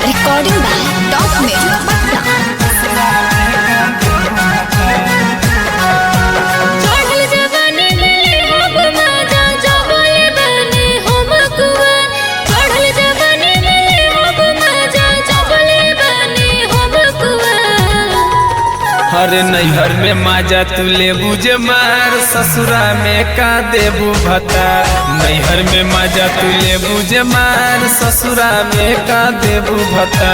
Recording by Top Major Patna. अरे नैहर में माजा तू लेबू जे मार, ससुरा में का देबू भता। नैहर में माजा तू लेबू जे मार, ससुरा में का देबू भता।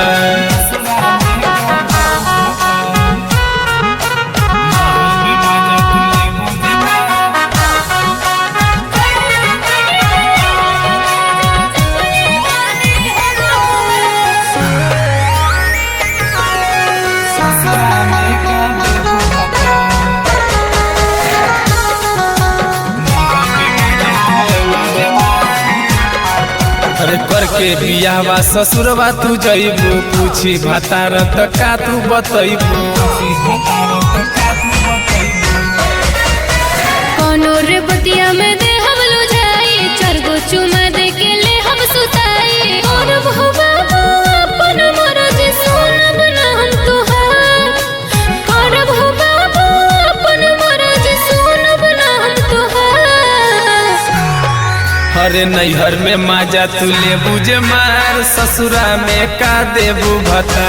अरे करके बियाहवा ससुरवा तू जइबू, पूछी भतार त का तू बतइबू। कोनो रे बतिया में दे हम लो जाई, चरगो चुमा दे के ले हम सुताई। और बहु बाबू अपन मरज सुनब ना हम तुहार, और बहु बाबू अपन मरज सुनब ना हम तुहार। अरे नैहर में माजा तू लेबू जे मार, ससुरा में का देबू भता।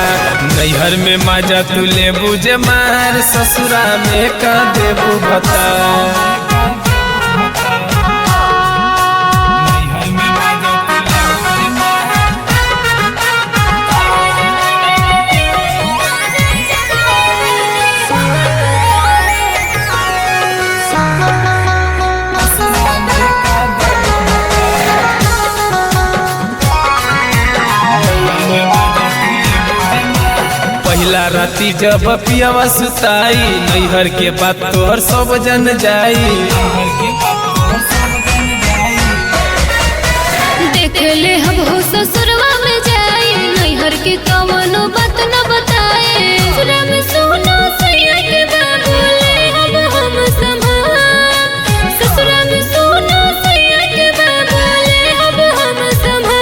नैहर में माजा तू लेबू जे मार, ससुरा में का देबू भता। पहिला राती जब पियावा सुताई, नैहर के बात तोहर सब जन जाई। देख ले हम हो ससुरवा में जाई, नैहर के कवनो बात न बताए। ससुरा में सोना सैया के बाबू ले हम संभाल, ससुरा में सोना सैया के बाबू ले हम संभाल।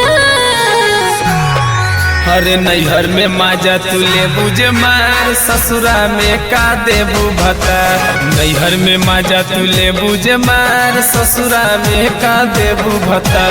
अरे नैहर में माजा तू लेबू जे मार, ससुरा में का देबू भता। नैहर में माजा तू लेबू जे मार, ससुरा में का देबू भता।